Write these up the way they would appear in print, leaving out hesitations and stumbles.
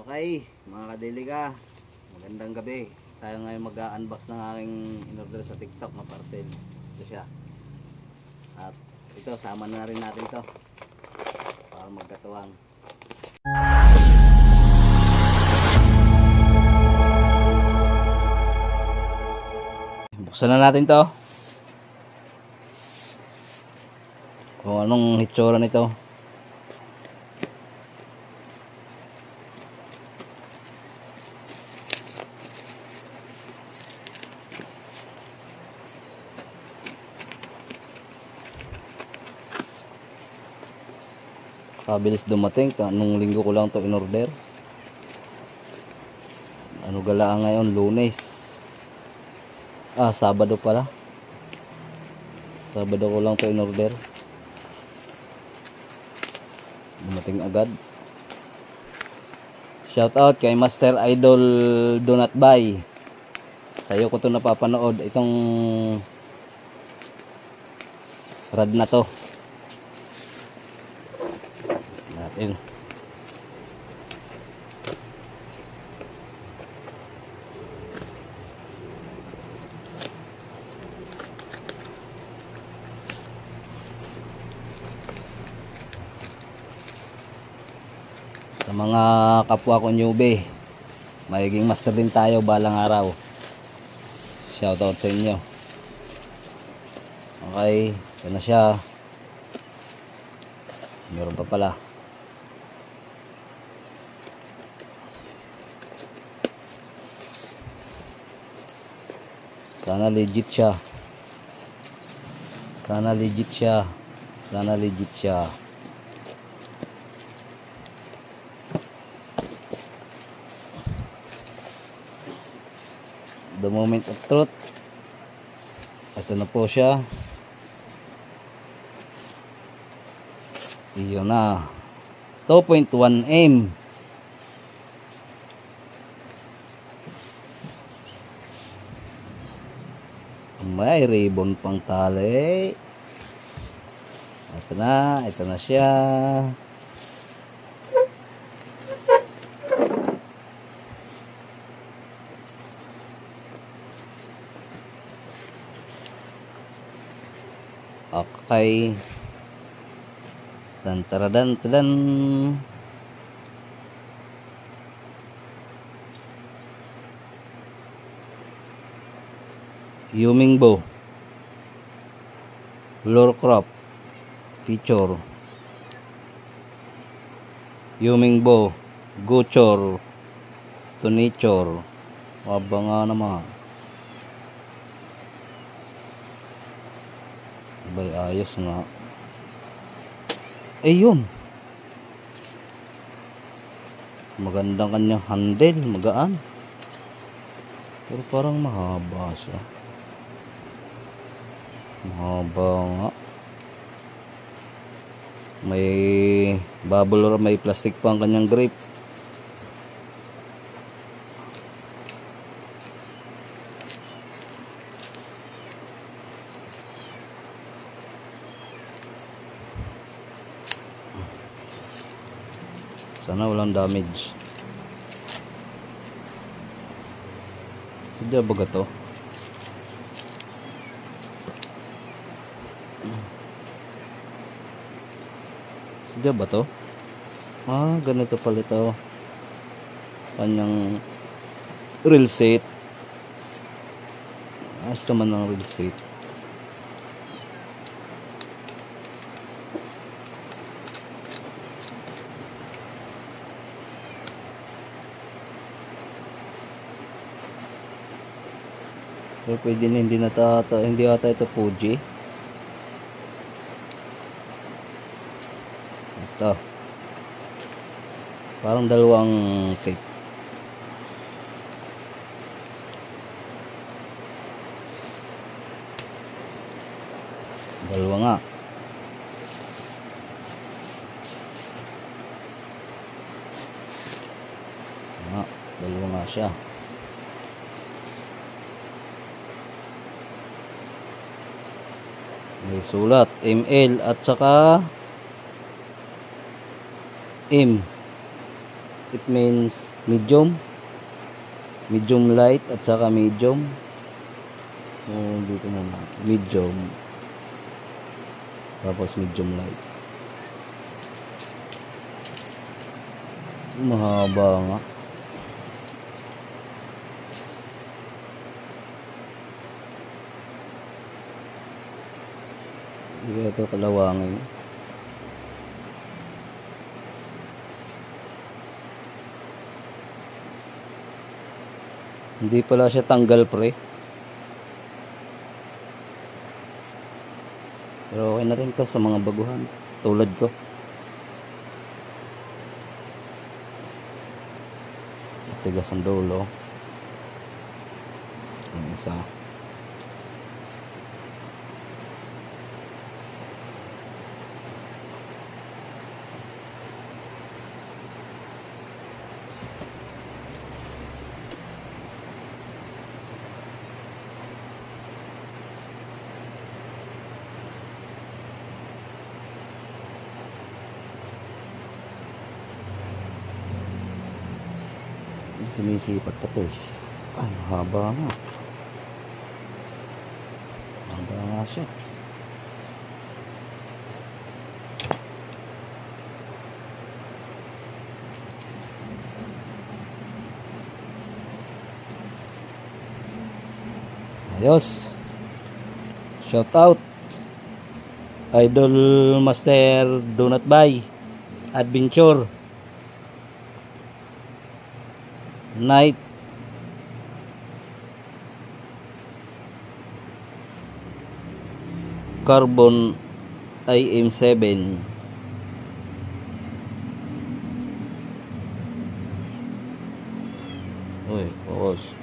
Okay, mga kadiliga, magandang gabi. Tayo ngayon mag-unbox ng aking in-order sa TikTok na parcel. Ito siya. At ito, sama na rin natin ito para magkatuwang. Buksan na natin to. Kung anong hitsura nito. Kabilis dumating, nung linggo ko lang to in order. Ano galaan ngayon? Lunes. Sabado pala. Sabado ko lang to in order. Dumating agad. Shout out kay Master Idol Donut Buy. Sa'yo ko to napapanood. Itong rad na to. Natin. Sa mga kapwa ko newbie, magiging master din tayo balang araw. Shout out sa inyo. Okay, ito na siya. Meron pa pala. Sana legit siya. Sana legit siya. Sana legit siya. The moment of truth. Ito na po siya. Iyon na. 2.1 M. May ribbon pang tali. Ito na siya. Okay. Dan taradan tadan. Huming bow. Lure crop. Feature. Huming bow. Guchor. Tunichor. Waba nga naman. Bay ayos nga. Yun. Magandang kanyang handle. Magaan. Pero parang mahaba siya. Mahaba nga. May bubble or may plastic pa ang kanyang grip. Sana walang damage. Sadya baga to? Sadya ba to? Ganito pala ito. Kanyang reel set. Ayos naman ng reel set. So, pwede na hindi ata ito Fuji. Basta. Parang dalawang tape. Dalawa nga. Dalawa nga siya. May sulat ML at saka M. it means medium, medium light at saka medium. Dito muna medium, tapos medium light. Mahaba nga. Ito kalawangin. Hindi pala siya tanggal pre. Pero okay na rin to sa mga baguhan tulad ko. Tigas ang dulo. Ang isa. Sinisipat pa to eh. Ay, mahaba nga. Mahaba nga siya. Ayos. Shout out Idol Master Donut Buy Adventure Night Carbon IM7. Uy, pause.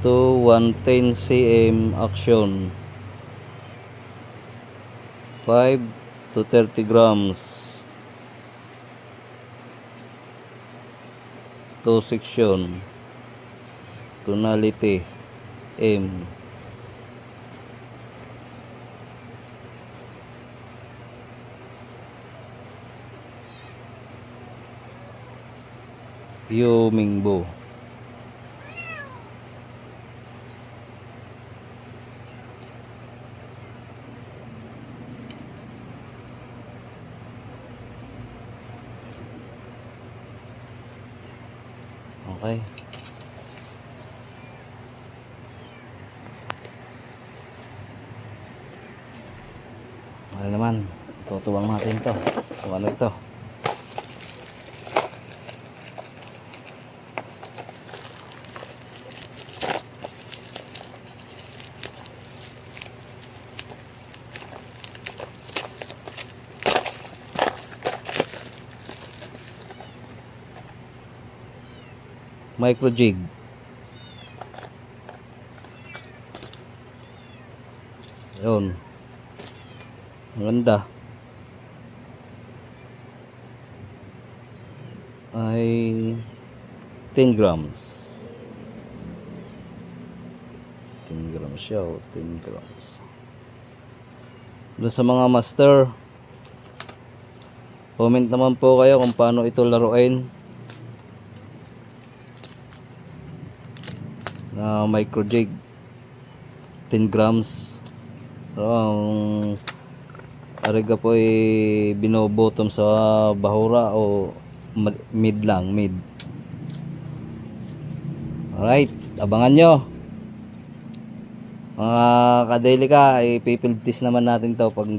To 110 cm action, 5 to 30 grams, 2 section, tonality M, Yo Mingbo. Okay. Okay naman. Tutuwang natin to. Kung ano ito. Micro jig. Yun. Ang ganda. Ay 10 grams. 10 grams siya o 10 grams. Doon sa mga master, comment naman po kayo kung paano ito laruin. Na micro jig 10 grams. Ang ariga po ay binobottom sa bahura o mid lang, mid. Alright, abangan nyo mga kadeli ka. Ipifield test naman natin to pag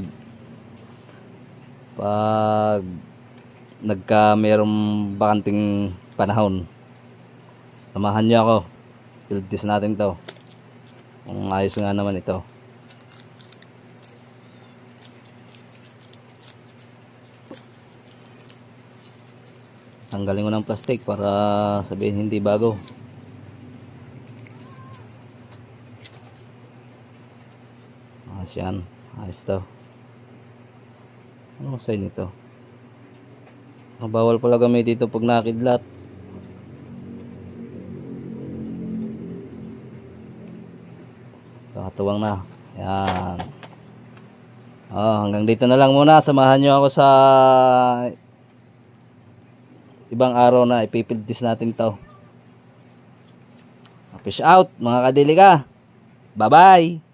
merong bakanting panahon. Samahan nyo ako, field test natin to kung ayos nga naman ito. Tanggalin ko ng plastic para sabihin hindi bago. Ayos yan. Ayos to. Anong sign ito? Bawal pala gamit dito pag nakidlat. Kakatuwang na. Yan. Hanggang dito na lang muna. Samahan nyo ako sa ibang araw na ipipildis natin to. Fish out mga kadiliga. Bye bye.